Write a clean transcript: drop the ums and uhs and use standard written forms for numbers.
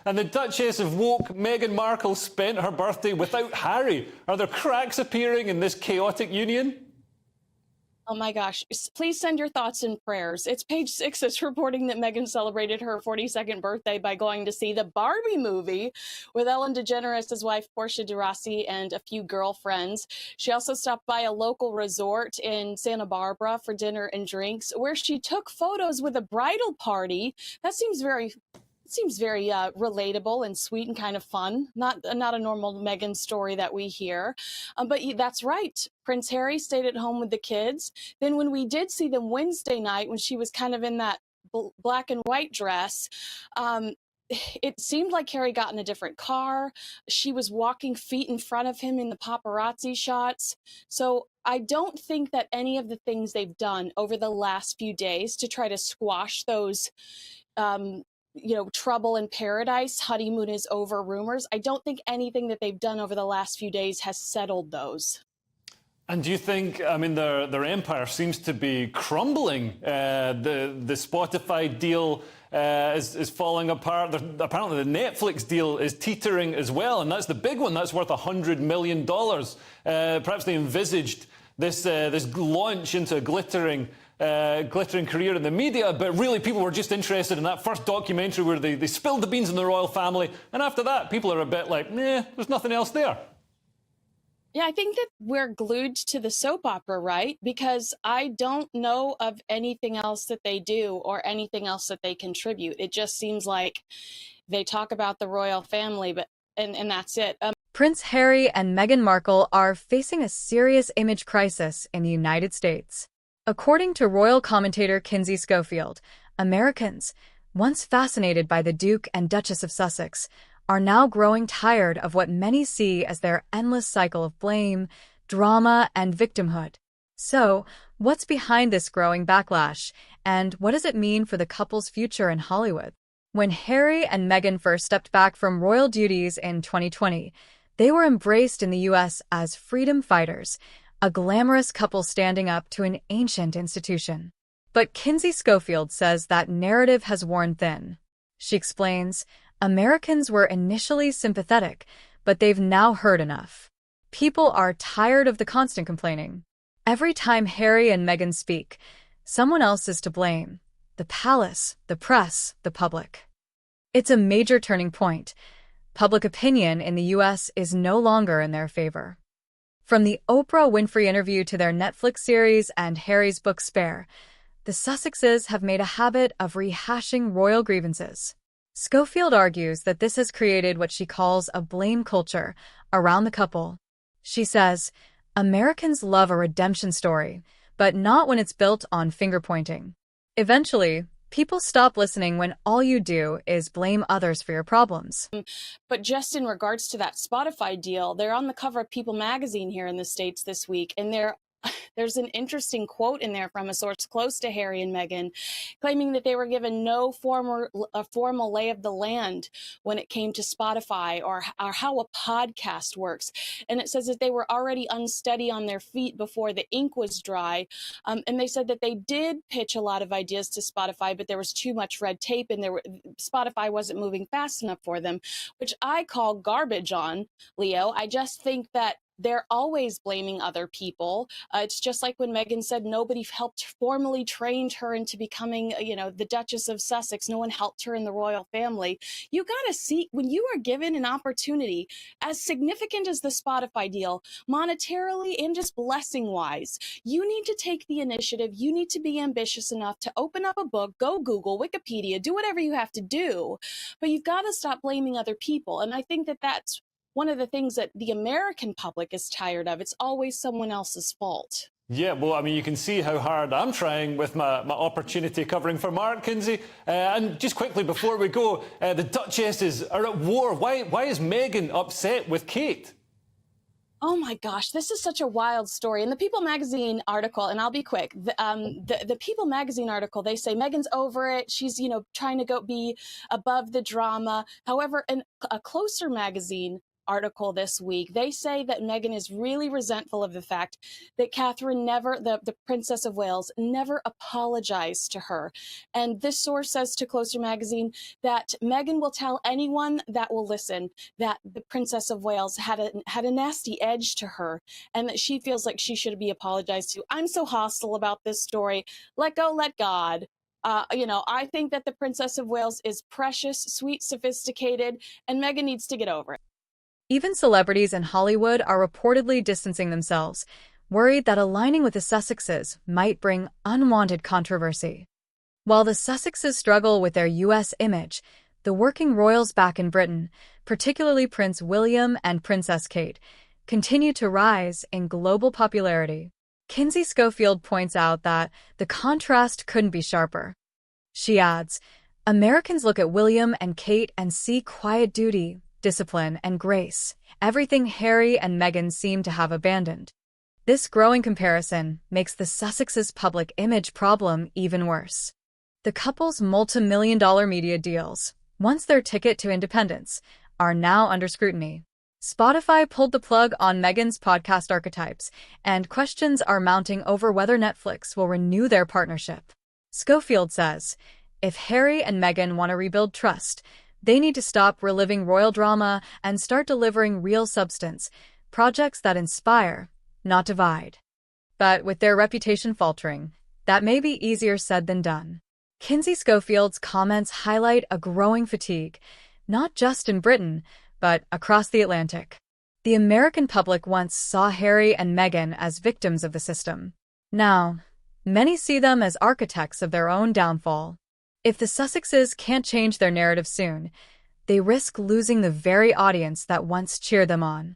And the Duchess of Woke, Meghan Markle, spent her birthday without Harry. Are there cracks appearing in this chaotic union? Oh my gosh. Please send your thoughts and prayers. It's Page Six that's reporting that Meghan celebrated her 42nd birthday by going to see the Barbie movie with Ellen DeGeneres, his wife, Portia de Rossi, and a few girlfriends. She also stopped by a local resort in Santa Barbara for dinner and drinks, where she took photos with a bridal party. That seems very relatable and sweet and kind of fun. Not a normal Meghan story that we hear. But that's right. Prince Harry stayed at home with the kids. Then when we did see them Wednesday night, when she was kind of in that black and white dress, it seemed like Harry got in a different car. She was walking feet in front of him in the paparazzi shots. So I don't think that any of the things they've done over the last few days to try to squash those trouble in paradise, honeymoon is over rumors. I don't think anything that they've done over the last few days has settled those. And do you think, I mean, their empire seems to be crumbling? The Spotify deal is falling apart. Apparently the Netflix deal is teetering as well, and that's the big one. That's worth $100 million. Perhaps they envisaged this launch into a glittering career in the media, but really people were just interested in that first documentary where they spilled the beans on the royal family, and after that people are a bit like, nah, there's nothing else there. Yeah, I think that we're glued to the soap opera, right? Because I don't know of anything else that they do or anything else that they contribute. It just seems like they talk about the royal family, but and that's it. Prince Harry and Meghan Markle are facing a serious image crisis in the United States. According to royal commentator Kinsey Schofield, Americans, once fascinated by the Duke and Duchess of Sussex, are now growing tired of what many see as their endless cycle of blame, drama, and victimhood. So, what's behind this growing backlash, and what does it mean for the couple's future in Hollywood? When Harry and Meghan first stepped back from royal duties in 2020, they were embraced in the U.S. as freedom fighters, a glamorous couple standing up to an ancient institution. But Kinsey Schofield says that narrative has worn thin. She explains, Americans were initially sympathetic, but they've now heard enough. People are tired of the constant complaining. Every time Harry and Meghan speak, someone else is to blame. The palace, the press, the public. It's a major turning point. Public opinion in the U.S. is no longer in their favor. From the Oprah Winfrey interview to their Netflix series and Harry's book Spare, the Sussexes have made a habit of rehashing royal grievances. Schofield argues that this has created what she calls a blame culture around the couple. She says, Americans love a redemption story, but not when it's built on finger-pointing. Eventually, people stop listening when all you do is blame others for your problems. But just in regards to that Spotify deal, they're on the cover of People magazine here in the States this week, and there's an interesting quote in there from a source close to Harry and Meghan, claiming that they were given no formal lay of the land when it came to Spotify or how a podcast works. And it says that they were already unsteady on their feet before the ink was dry. And they said that they did pitch a lot of ideas to Spotify, but there was too much red tape and Spotify wasn't moving fast enough for them, which I call garbage on, Leo. I just think that they're always blaming other people. It's just like when Meghan said nobody formally trained her into becoming, the Duchess of Sussex. No one helped her in the royal family. You got to see, when you are given an opportunity as significant as the Spotify deal, monetarily and just blessing-wise, you need to take the initiative. You need to be ambitious enough to open up a book, go Google, Wikipedia, do whatever you have to do. But you've got to stop blaming other people. And I think that that's one of the things that the American public is tired of. It's always someone else's fault. Yeah, well, I mean, you can see how hard I'm trying with my opportunity covering for Mark, Kinsey. And just quickly before we go, the Duchesses are at war. Why is Meghan upset with Kate? Oh my gosh, this is such a wild story. In the People magazine article, and I'll be quick, the People magazine article, they say Meghan's over it. She's, trying to be above the drama. However, in a closer magazine article this week. They say that Meghan is really resentful of the fact that Catherine never, the Princess of Wales, never apologized to her. And this source says to Closer magazine that Meghan will tell anyone that will listen that the Princess of Wales had a nasty edge to her, and that she feels like she should be apologized to. I'm so hostile about this story. Let go, let God. I think that the Princess of Wales is precious, sweet, sophisticated, and Meghan needs to get over it. Even celebrities in Hollywood are reportedly distancing themselves, worried that aligning with the Sussexes might bring unwanted controversy. While the Sussexes struggle with their U.S. image, the working royals back in Britain, particularly Prince William and Princess Kate, continue to rise in global popularity. Kinsey Schofield points out that the contrast couldn't be sharper. She adds, Americans look at William and Kate and see quiet duty, discipline, and grace, everything Harry and Meghan seem to have abandoned. This growing comparison makes the Sussexes' public image problem even worse. The couple's multi-million-dollar media deals, once their ticket to independence, are now under scrutiny. Spotify pulled the plug on Meghan's podcast Archetypes, and questions are mounting over whether Netflix will renew their partnership. Schofield says, if Harry and Meghan want to rebuild trust, they need to stop reliving royal drama and start delivering real substance, projects that inspire, not divide. But with their reputation faltering, that may be easier said than done. Kinsey Schofield's comments highlight a growing fatigue, not just in Britain, but across the Atlantic. The American public once saw Harry and Meghan as victims of the system. Now, many see them as architects of their own downfall. If the Sussexes can't change their narrative soon, they risk losing the very audience that once cheered them on.